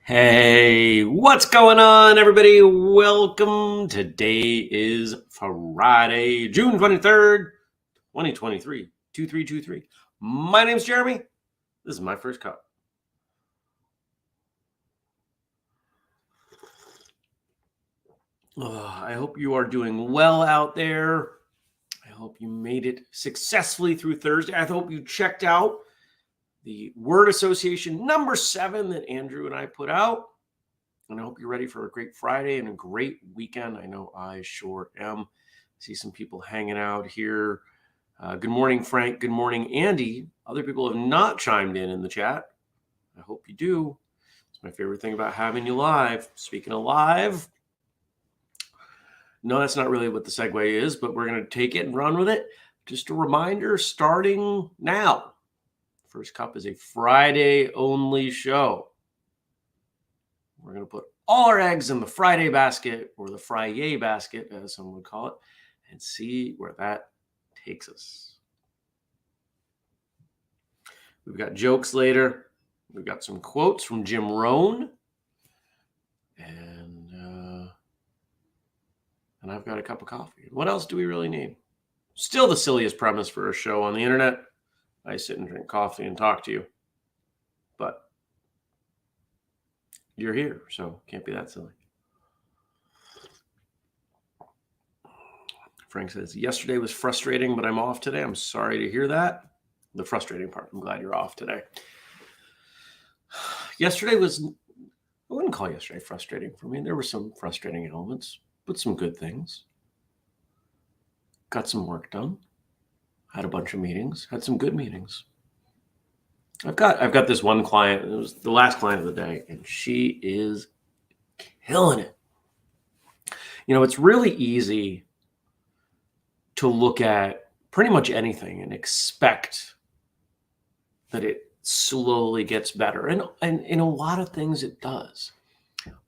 Hey, what's going on, everybody? Welcome. Today is Friday, June 23rd, 2023, 2323. My name's Jeremy. This is my first cup. I hope you are doing well out there. I hope you made it successfully through Thursday. I hope you checked out the word association number 7 that Andrew and I put out. And I hope you're ready for a great Friday and a great weekend. I know I sure am. See some people hanging out here. Good morning, Frank. Good morning, Andy. Other people have not chimed in the chat. I hope you do. It's my favorite thing about having you live. Speaking of live, no, that's not really what the segue is, but we're going to take it and run with it. Just a reminder, starting now. First Cup is a Friday-only show. We're going to put all our eggs in the Friday basket, or the Friday basket, as some would call it, and see where that takes us. We've got jokes later. We've got some quotes from Jim Rohn. And I've got a cup of coffee. What else do we really need? Still the silliest premise for a show on the internet. I sit and drink coffee and talk to you. But you're here, so can't be that silly. Frank says, yesterday was frustrating, but I'm off today. I'm sorry to hear that. The frustrating part, I'm glad you're off today. Yesterday was, I wouldn't call yesterday frustrating for me. There were some frustrating elements, but some good things. Got some work done. Had a bunch of meetings. Had some good meetings. I've got this one client. It was the last client of the day, and she is killing it. You know, it's really easy to look at pretty much anything and expect that it slowly gets better. And in a lot of things it does.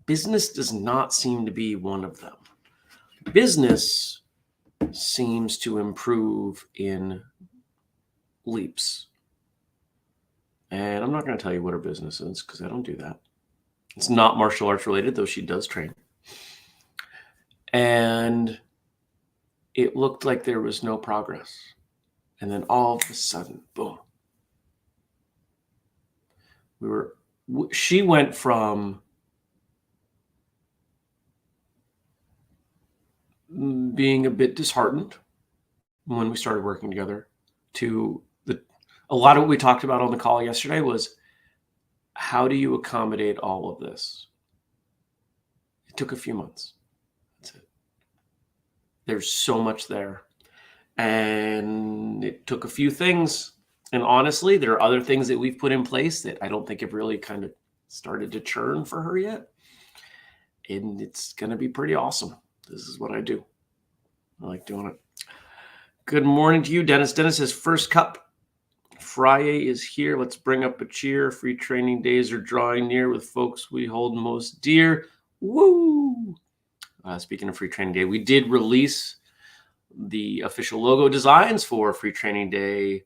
Business does not seem to be one of them. Business seems to improve in leaps. And I'm not going to tell you what her business is because I don't do that. It's not martial arts related, though she does train. And it looked like there was no progress. And then all of a sudden, boom. She went from being a bit disheartened when we started working together to a lot of what we talked about on the call yesterday was, how do you accommodate all of this? It took a few months. That's it. There's so much there. And it took a few things. And honestly, there are other things that we've put in place that I don't think have really kind of started to churn for her yet. And it's going to be pretty awesome. This is what I do. I like doing it. Good morning to you, Dennis. Dennis says, first cup. Friday is here. Let's bring up a cheer. Free training days are drawing near with folks we hold most dear. Woo! Speaking of free training day, we did release the official logo designs for free training day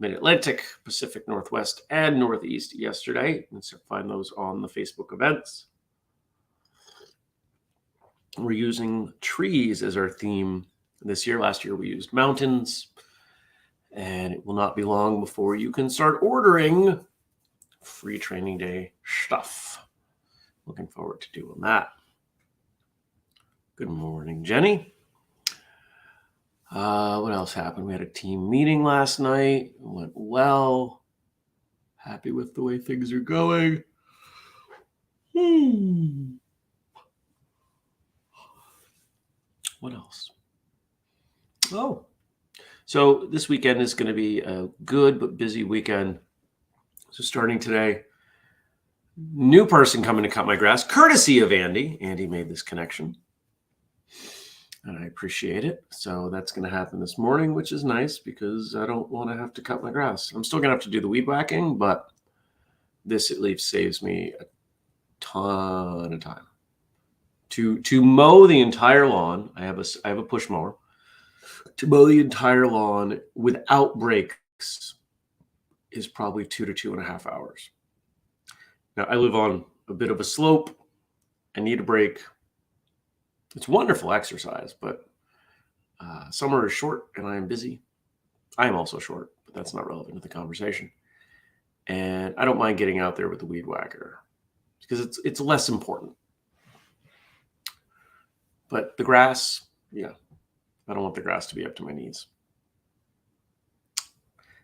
Mid-Atlantic, Pacific Northwest, and Northeast yesterday. You can find those on the Facebook events. We're using trees as our theme this year. Last year we used mountains. And it will not be long before you can start ordering free training day stuff. Looking forward to doing that. Good morning, Jenny. What else happened? We had a team meeting last night. It went well. Happy with the way things are going. What else? Oh. So this weekend is going to be a good but busy weekend So starting today, new person coming to cut my grass, courtesy of Andy. Andy made this connection, and I appreciate it. So that's going to happen this morning, which is nice because I don't want to have to cut my grass. I'm still going to have to do the weed whacking, but this at least saves me a ton of time. To mow the entire lawn, I have a push mower. To mow the entire lawn without breaks is probably 2 to 2.5 hours. Now, I live on a bit of a slope. I need a break. It's wonderful exercise, but summer is short and I am busy. I am also short, but that's not relevant to the conversation. And I don't mind getting out there with the weed whacker because it's less important. But the grass, yeah, I don't want the grass to be up to my knees.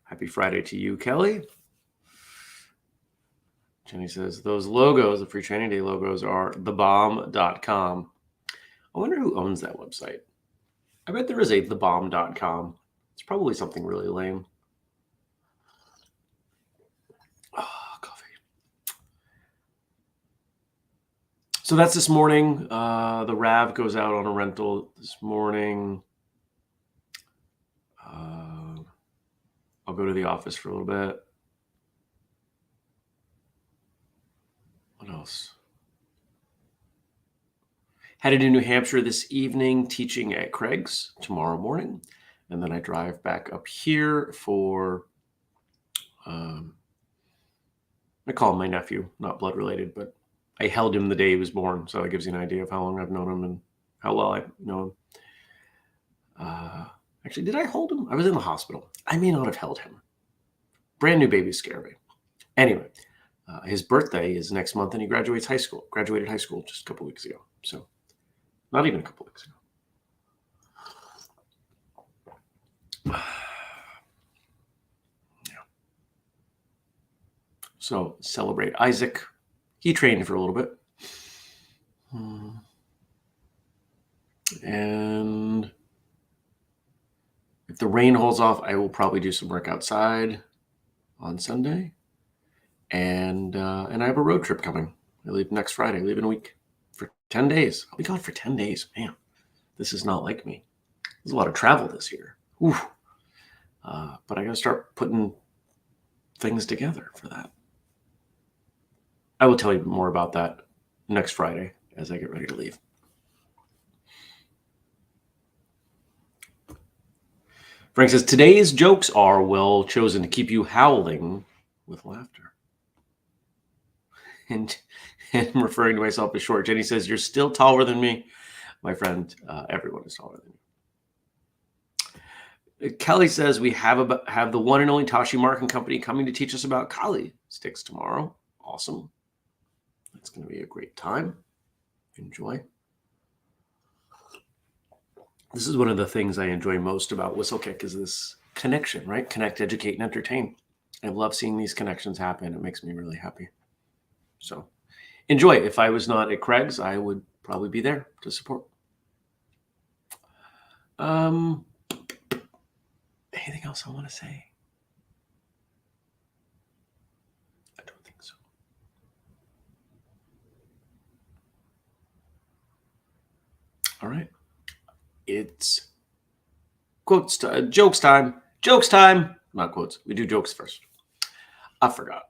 Happy Friday to you, Kelly. Jenny says, those logos, the Free Training Day logos, are thebomb.com. I wonder who owns that website. I bet there is a thebomb.com. It's probably something really lame. Oh, coffee. So that's this morning. The RAV goes out on a rental this morning. I'll go to the office for a little bit. What else? Headed to New Hampshire this evening, teaching at Craig's tomorrow morning. And then I drive back up here for, I call him my nephew, not blood related, but I held him the day he was born. So that gives you an idea of how long I've known him and how well I know him. Actually, did I hold him? I was in the hospital. I may not have held him. Brand new babies scare me. Anyway, his birthday is next month and he graduated high school just a couple weeks ago. So not even a couple weeks ago. Yeah. So celebrate Isaac. He trained for a little bit. And if the rain holds off, I will probably do some work outside on Sunday. And I have a road trip coming. I leave next Friday. I leave in a week for 10 days. I'll be gone for 10 days. Man, this is not like me. There's a lot of travel this year. But I got to start putting things together for that. I will tell you more about that next Friday as I get ready to leave. Frank says, today's jokes are well chosen to keep you howling with laughter. And referring to myself as short, Jenny says, you're still taller than me. My friend, everyone is taller than me. Kelly says, we have the one and only Tashi Mark & Company coming to teach us about Kali sticks tomorrow. Awesome. It's going to be a great time. Enjoy. This is one of the things I enjoy most about Whistlekick is this connection, right? Connect, educate, and entertain. I love seeing these connections happen. It makes me really happy. So enjoy. If I was not at Craig's, I would probably be there to support. Anything else I want to say? I don't think so. All right. It's quotes, jokes time. Jokes time. Not quotes. We do jokes first. I forgot.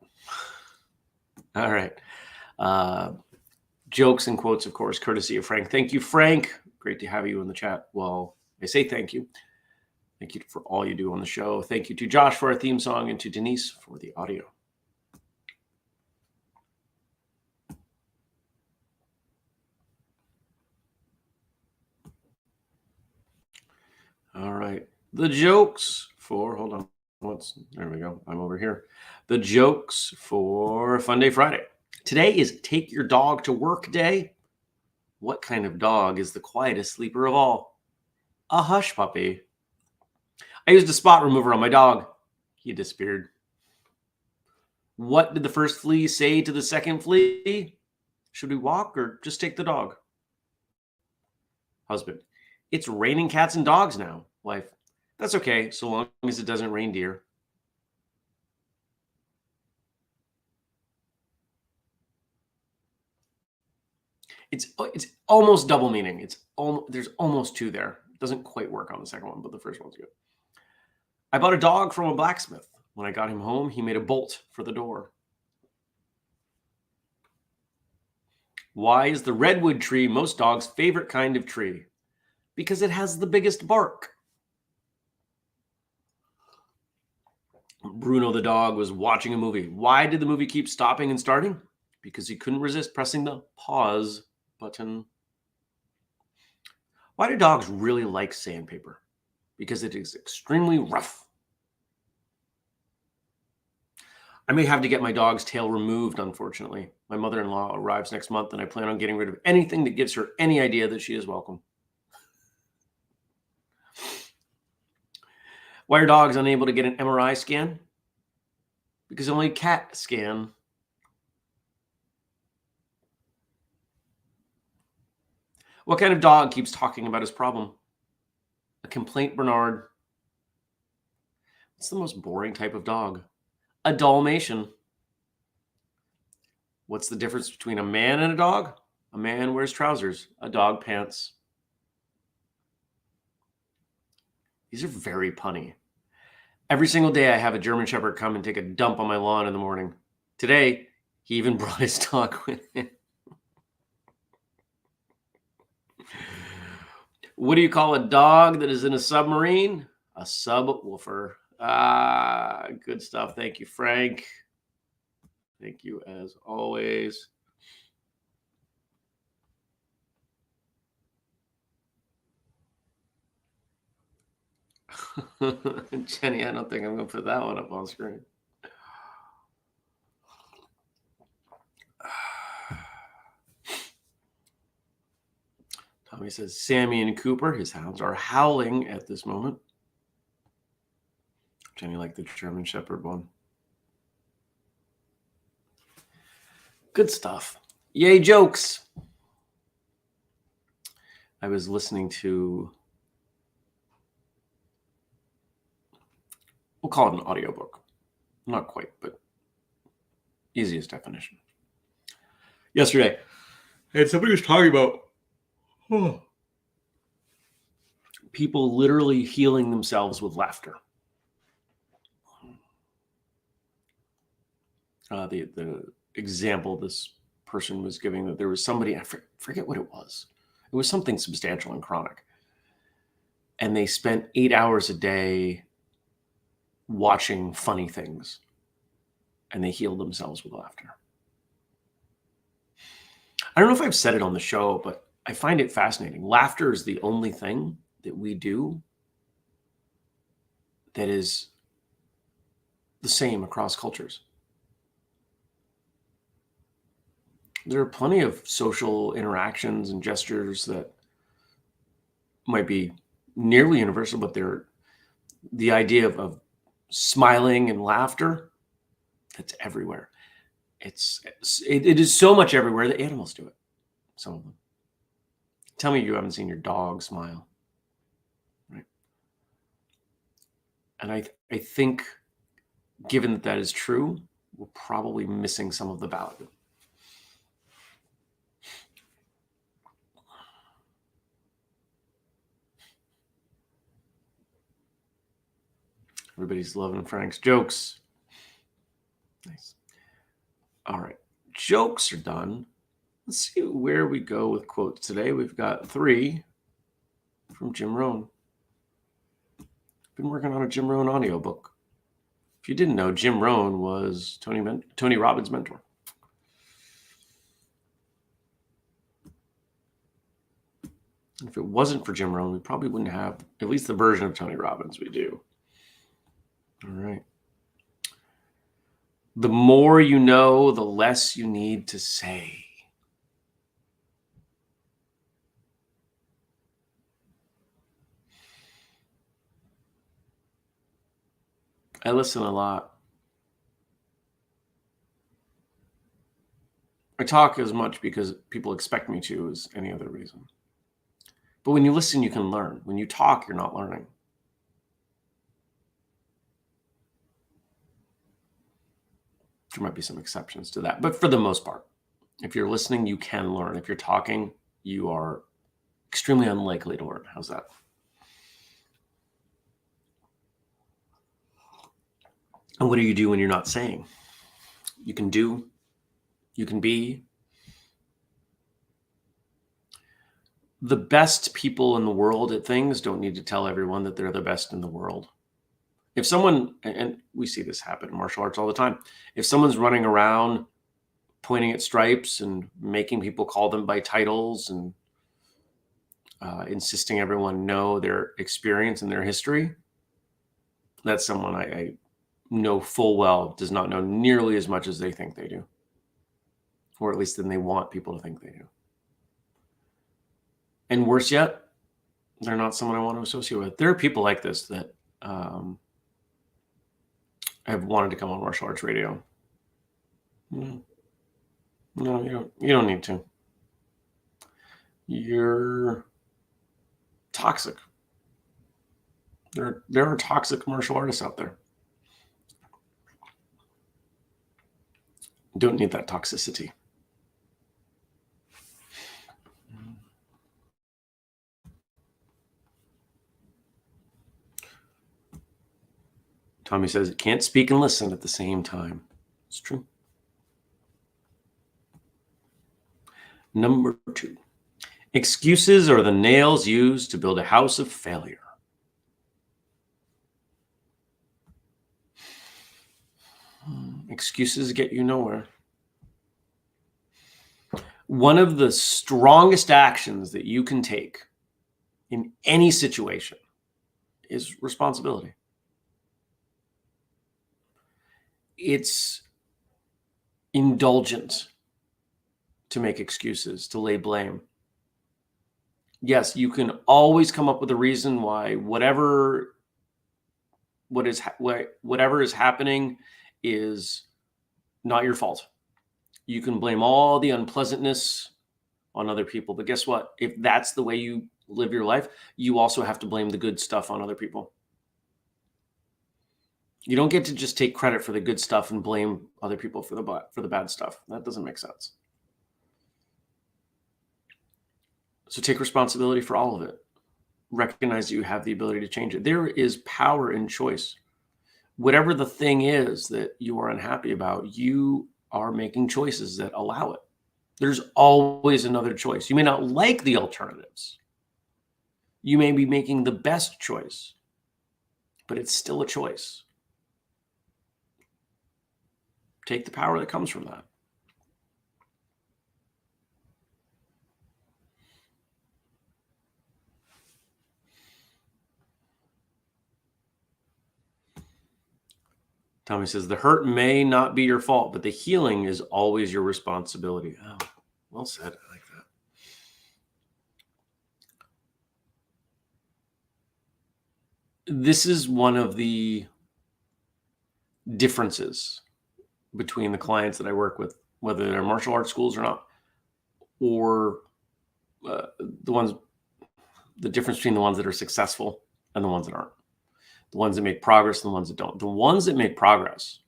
All right. Jokes and quotes, of course, courtesy of Frank. Thank you, Frank. Great to have you in the chat. Well, I say thank you. Thank you for all you do on the show. Thank you to Josh for our theme song and to Denise for the audio. All right. The jokes for, hold on. There we go. I'm over here. The jokes for Fun Day Friday. Today is Take Your Dog to Work Day. What kind of dog is the quietest sleeper of all? A hush puppy. I used a spot remover on my dog. He disappeared. What did the first flea say to the second flea? Should we walk or just take the dog? Husband. It's raining cats and dogs now. Wife. That's okay, so long as it doesn't rain deer. It's almost double meaning. There's almost two there. It doesn't quite work on the second one, but the first one's good. I bought a dog from a blacksmith. When I got him home, he made a bolt for the door. Why is the redwood tree most dogs' favorite kind of tree? Because it has the biggest bark. Bruno the dog was watching a movie. Why did the movie keep stopping and starting? Because he couldn't resist pressing the pause button. Why do dogs really like sandpaper? Because it is extremely rough. I may have to get my dog's tail removed, unfortunately. My mother-in-law arrives next month, and I plan on getting rid of anything that gives her any idea that she is welcome. Why are dogs unable to get an MRI scan? Because only CAT scan. What kind of dog keeps talking about his problem? A complaint Bernard. What's the most boring type of dog? A Dalmatian. What's the difference between a man and a dog? A man wears trousers, a dog pants. These are very punny. Every single day I have a German Shepherd come and take a dump on my lawn in the morning. Today, he even brought his dog with him. What do you call a dog that is in a submarine? A subwoofer. Ah, good stuff. Thank you, Frank. Thank you as always. Jenny, I don't think I'm going to put that one up on screen. Tommy says Sammy and Cooper, his hounds, are howling at this moment. Jenny liked the German Shepherd one. Good stuff. Yay, jokes. I was listening to, we'll call it an audiobook. Not quite, but easiest definition. Yesterday, and somebody was talking about people literally healing themselves with laughter. The example this person was giving, that there was somebody, I forget what it was. It was something substantial and chronic. And they spent 8 hours a day watching funny things. And they healed themselves with laughter. I don't know if I've said it on the show, but I find it fascinating. Laughter is the only thing that we do that is the same across cultures. There are plenty of social interactions and gestures that might be nearly universal, but they're the idea of smiling and laughter, that's everywhere. It is so much everywhere that animals do it. Some of them. Tell me you haven't seen your dog smile, right? And I think, given that that is true, we're probably missing some of the value. Everybody's loving Frank's jokes. Nice. All right. Jokes are done. Let's see where we go with quotes today. We've got 3 from Jim Rohn. Been working on a Jim Rohn audiobook. If you didn't know, Jim Rohn was Tony Robbins' mentor. If it wasn't for Jim Rohn, we probably wouldn't have at least the version of Tony Robbins we do. All right. The more you know, the less you need to say. I listen a lot. I talk as much because people expect me to as any other reason. But when you listen, you can learn. When you talk, you're not learning. There might be some exceptions to that, but for the most part, If you're listening, you can learn. If you're talking, you are extremely unlikely to learn. How's that? And what do you do when you're not saying? You can do, you can be. The best people in the world at things don't need to tell everyone that they're the best in the world. If someone, and we see this happen in martial arts all the time, if someone's running around pointing at stripes and making people call them by titles and insisting everyone know their experience and their history, that's someone I know full well does not know nearly as much as they think they do, or at least than they want people to think they do. And worse yet, they're not someone I want to associate with. There are people like this that have wanted to come on martial arts radio. No, you don't need to. You're toxic. There are toxic martial artists out there. Don't need that toxicity. Tommy says it can't speak and listen at the same time. It's true. Number 2, excuses are the nails used to build a house of failure. Excuses get you nowhere. One of the strongest actions that you can take in any situation is responsibility. It's indulgent to make excuses, to lay blame. Yes, you can always come up with a reason why whatever is happening is not your fault. You can blame all the unpleasantness on other people. But guess what? If that's the way you live your life, you also have to blame the good stuff on other people. You don't get to just take credit for the good stuff and blame other people for the bad stuff. That doesn't make sense. So take responsibility for all of it. Recognize that you have the ability to change it. There is power in choice. Whatever the thing is that you are unhappy about, you are making choices that allow it. There's always another choice. You may not like the alternatives. You may be making the best choice, but it's still a choice. Take the power that comes from that. Tommy says, the hurt may not be your fault, but the healing is always your responsibility. Oh, well said. I like that. This is one of the differences between the clients that I work with, whether they're martial arts schools or not, or the difference between the ones that are successful and the ones that aren't. The ones that make progress and the ones that don't. The ones that make progress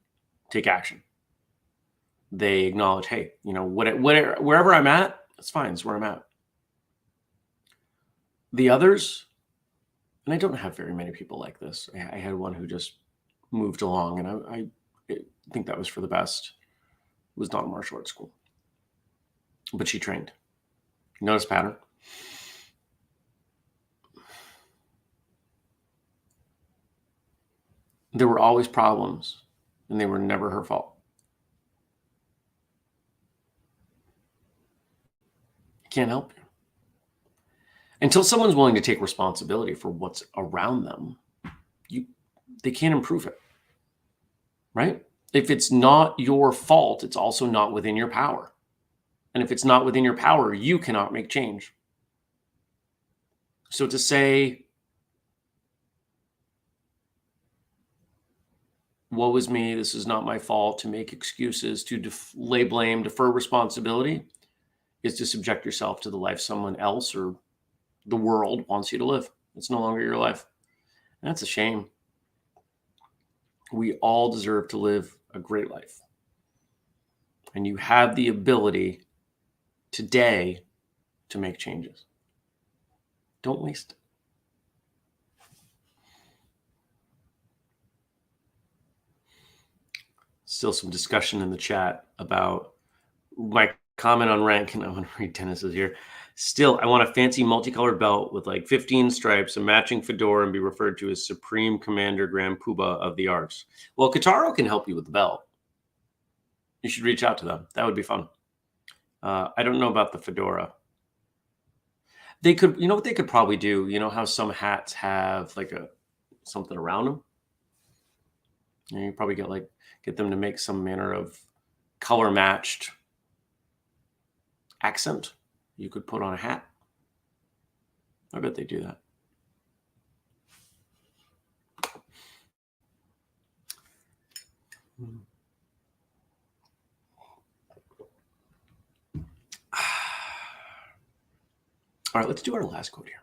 take action. They acknowledge, hey, wherever I'm at, that's fine. It's where I'm at. The others, and I don't have very many people like this. I had one who just moved along, and I think that was for the best. It was not a martial arts school, but she trained. Notice pattern. There were always problems, and they were never her fault. Can't help you. Until someone's willing to take responsibility for what's around them, they can't improve it, right? If it's not your fault, it's also not within your power. And if it's not within your power, you cannot make change. So to say, woe is me, this is not my fault, to make excuses, to lay blame, defer responsibility, is to subject yourself to the life someone else or the world wants you to live. It's no longer your life. And that's a shame. We all deserve to live a great life. And you have the ability today to make changes. Don't waste it. Still some discussion in the chat about my comment on rank, and I want to read Dennis's here. Still, I want a fancy multicolored belt with like 15 stripes, a matching fedora, and be referred to as Supreme Commander Grand Poobah of the Arts. Well, Kataro can help you with the belt. You should reach out to them. That would be fun. I don't know about the fedora. They could, what they could probably do, how some hats have like something around them. You probably get them to make some manner of color matched accent you could put on a hat. I bet they do that. All right, let's do our last quote here.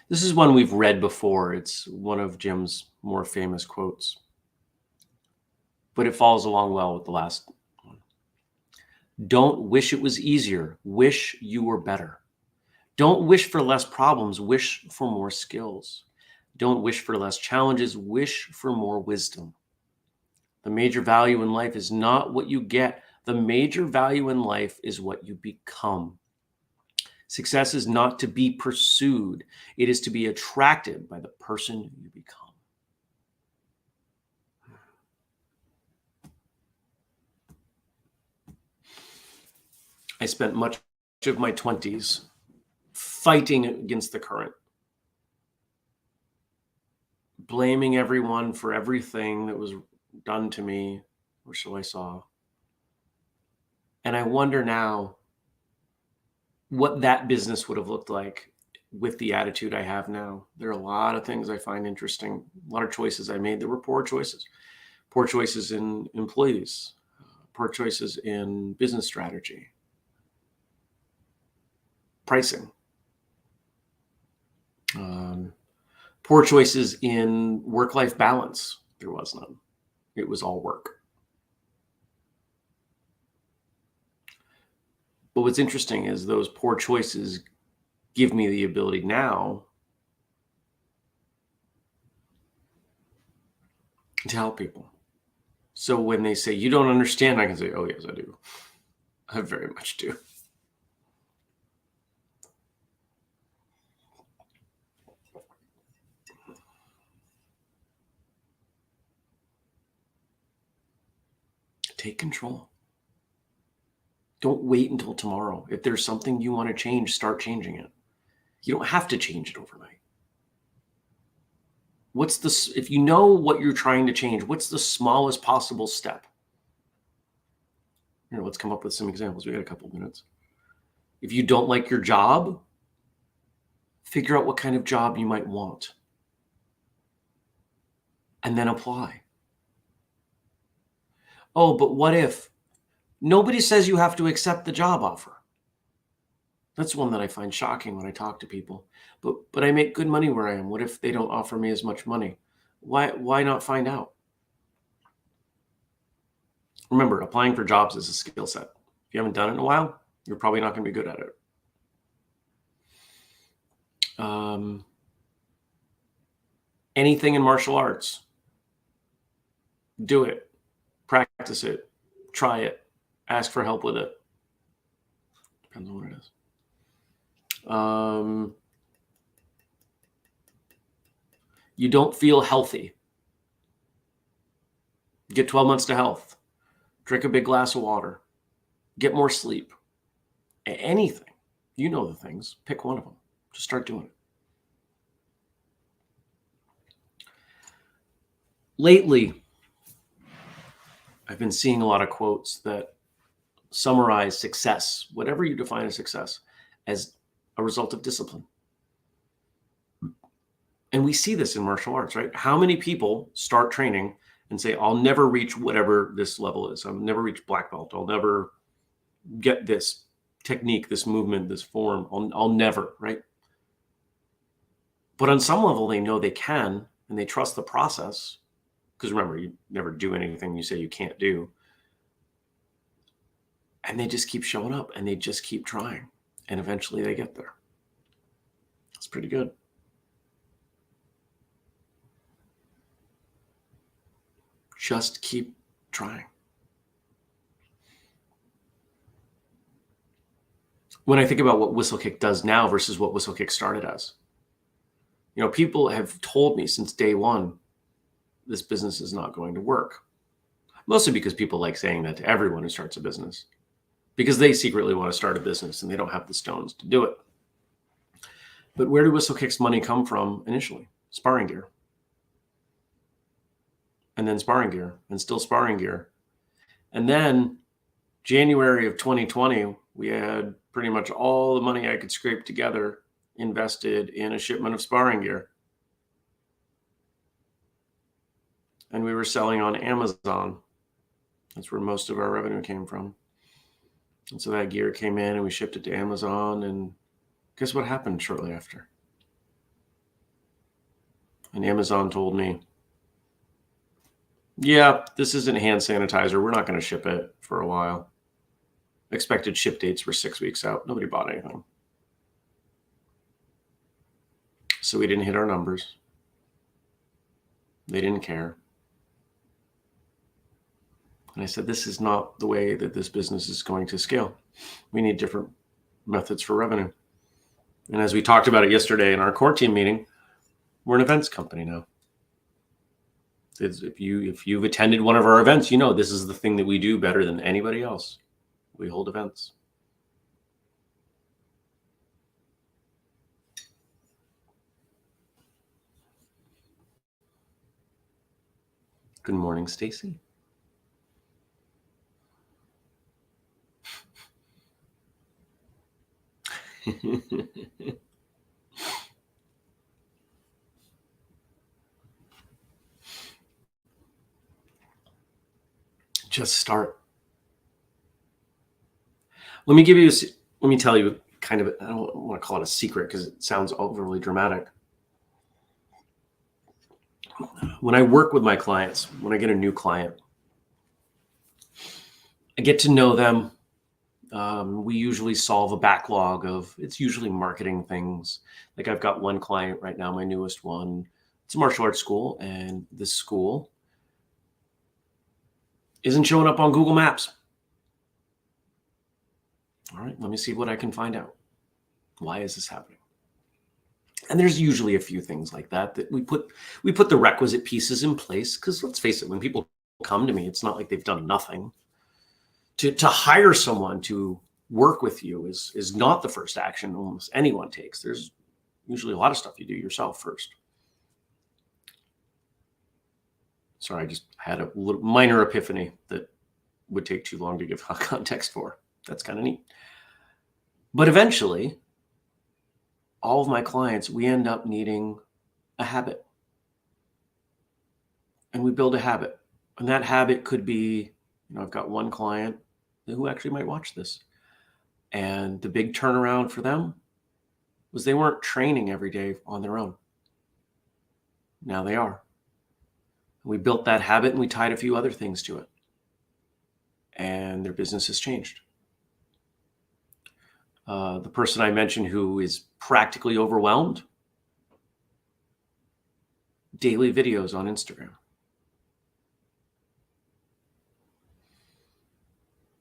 This is one we've read before. It's one of Jim's more famous quotes, but it falls along well with the last one. Don't wish it was easier. Wish you were better. Don't wish for less problems. Wish for more skills. Don't wish for less challenges. Wish for more wisdom. The major value in life is not what you get. The major value in life is what you become. Success is not to be pursued. It is to be attracted by the person you become. I spent much of my 20s fighting against the current, blaming everyone for everything that was done to me, or so I saw. And I wonder now what that business would have looked like with the attitude I have now. There are a lot of things I find interesting, a lot of choices I made that were poor choices. Poor choices in employees, poor choices in business strategy, pricing, poor choices in work-life balance. There was none. It was all work. But what's interesting is those poor choices give me the ability now to help people. So when they say, you don't understand, I can say, oh, yes, I do. I very much do. Take control. Don't wait until tomorrow. If there's something you want to change, start changing it. You don't have to change it overnight. If you know what you're trying to change, what's the smallest possible step? Let's come up with some examples. We got a couple of minutes. If you don't like your job, figure out what kind of job you might want and then apply. Oh, but what if? Nobody says you have to accept the job offer. That's one that I find shocking when I talk to people. But I make good money where I am. What if they don't offer me as much money? Why not find out? Remember, applying for jobs is a skill set. If you haven't done it in a while, you're probably not going to be good at it. Anything in martial arts, do it, practice it, try it, ask for help with it. Depends on what it is. You don't feel healthy. Get 12 months to health. Drink a big glass of water. Get more sleep. Anything. You know the things. Pick one of them. Just start doing it. Lately, I've been seeing a lot of quotes that summarize success, whatever you define as success, as a result of discipline. And we see this in martial arts, right? How many people start training and say, I'll never reach whatever this level is. I'll never reach black belt. I'll never get this technique, this movement, this form. I'll never, right? But on some level, they know they can, and they trust the process. Because remember, you never do anything you say you can't do. And they just keep showing up and they just keep trying. And eventually they get there. It's pretty good. Just keep trying. When I think about what Whistlekick does now versus what Whistlekick started as, people have told me since day one, this business is not going to work. Mostly because people like saying that to everyone who starts a business, because they secretly want to start a business and they don't have the stones to do it. But where did Whistlekick's money come from initially? Sparring gear. And then sparring gear, and still sparring gear. And then January of 2020, we had pretty much all the money I could scrape together invested in a shipment of sparring gear. And we were selling on Amazon. That's where most of our revenue came from. And so that gear came in and we shipped it to Amazon. And guess what happened shortly after? And Amazon told me, yeah, this isn't hand sanitizer. We're not going to ship it for a while. Expected ship dates were 6 weeks out. Nobody bought anything. So we didn't hit our numbers. They didn't care. And I said, this is not the way that this business is going to scale. We need different methods for revenue. And as we talked about it yesterday in our core team meeting, we're an events company now. If you've attended one of our events, this is the thing that we do better than anybody else. We hold events. Good morning, Stacy. Just start. Let me tell you kind of, I don't want to call it a secret because it sounds overly dramatic. When I work with my clients, when I get a new client, I get to know them. We usually solve a backlog of, it's usually marketing things. Like I've got one client right now, my newest one. It's a martial arts school, and this school isn't showing up on Google Maps. All right, let me see what I can find out. Why is this happening? And there's usually a few things like that we put the requisite pieces in place, because let's face it, when people come to me, it's not like they've done nothing. To hire someone to work with you is not the first action almost anyone takes. There's usually a lot of stuff you do yourself first. Sorry, I just had a little minor epiphany that would take too long to give context for. That's kind of neat. But eventually, all of my clients, we end up needing a habit. And we build a habit. And that habit could be, I've got one client who actually might watch this. And the big turnaround for them was they weren't training every day on their own. Now they are. We built that habit and we tied a few other things to it. And their business has changed. The person I mentioned who is practically overwhelmed, daily videos on Instagram.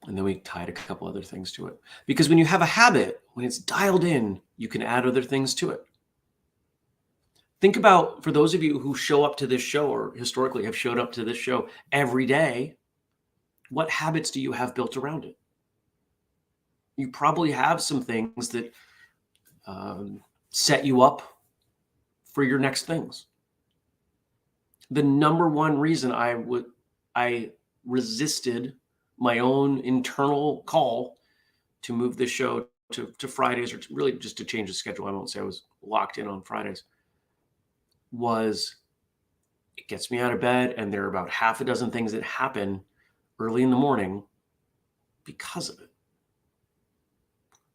And then we tied a couple other things to it. Because when you have a habit, when it's dialed in, you can add other things to it. Think about, for those of you who show up to this show or historically have showed up to this show every day, what habits do you have built around it? You probably have some things that set you up for your next things. The number one reason I resisted my own internal call to move this show to Fridays, or really just to change the schedule, I won't say I was locked in on Fridays, was it gets me out of bed, and there are about half a dozen things that happen early in the morning because of it.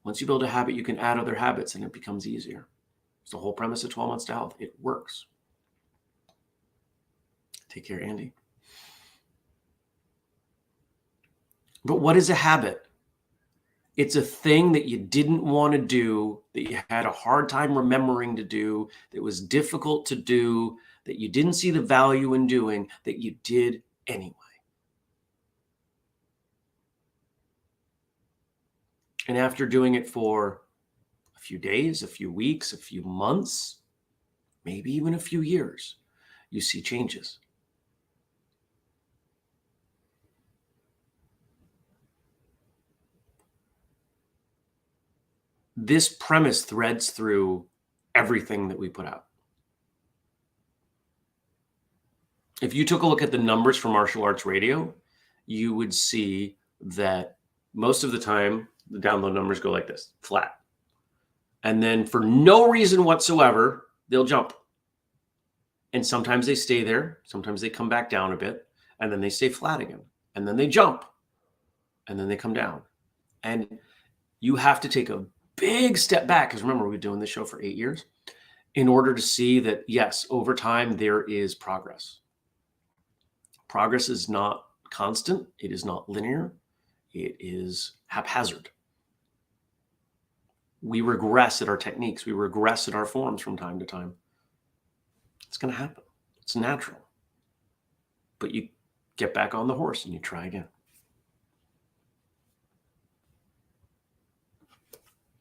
Once you build a habit, you can add other habits and it becomes easier. It's the whole premise of 12 Months to Health. It works. Take care, Andy. But what is a habit? It's a thing that you didn't want to do, that you had a hard time remembering to do, that was difficult to do, that you didn't see the value in doing, that you did anyway. And after doing it for a few days, a few weeks, a few months, maybe even a few years, you see changes. This premise threads through everything that we put out. If you took a look at the numbers for martial arts radio, you would see that most of the time the download numbers go like this, flat. And then for no reason whatsoever, they'll jump. And sometimes they stay there. Sometimes they come back down a bit, and then they stay flat again. And then they jump, and then they come down. And you have to take a big step back, because remember, we've been doing this show for 8 years, in order to see that, yes, over time, there is progress. Progress is not constant. It is not linear. It is haphazard. We regress at our techniques. We regress at our forms from time to time. It's going to happen. It's natural. But you get back on the horse and you try again.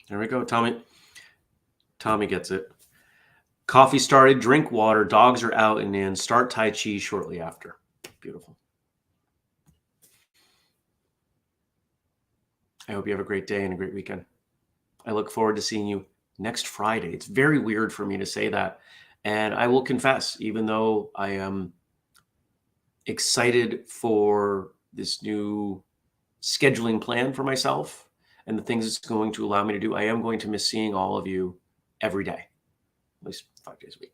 There we go. Tommy gets it. Coffee started, drink water, dogs are out and in, start Tai Chi shortly after. Beautiful. I hope you have a great day and a great weekend. I look forward to seeing you next Friday. It's very weird for me to say that. And I will confess, even though I am excited for this new scheduling plan for myself and the things it's going to allow me to do, I am going to miss seeing all of you every day, at least 5 days a week.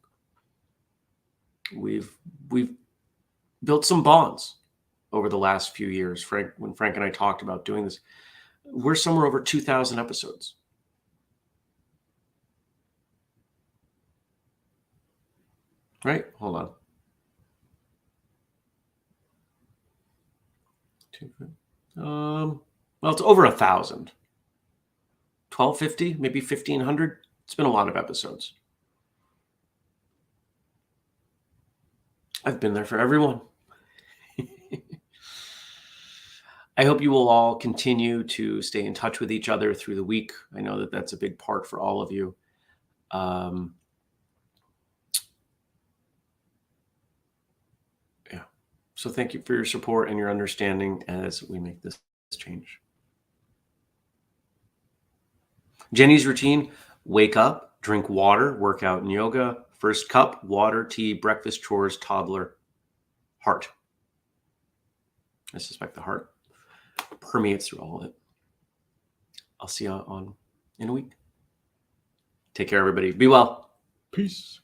We've built some bonds over the last few years. When Frank and I talked about doing this, we're somewhere over 2,000 episodes. Right? Hold on. Well, it's over 1,000. 1,250, maybe 1,500. It's been a lot of episodes. I've been there for everyone. I hope you will all continue to stay in touch with each other through the week. I know that that's a big part for all of you. Yeah. So thank you for your support and your understanding as we make this change. Jenny's routine: wake up, drink water, work out and yoga, first cup, water, tea, breakfast, chores, toddler, heart. I suspect the heart permeates through all of it. I'll see you in a week. Take care, everybody. Be well. Peace.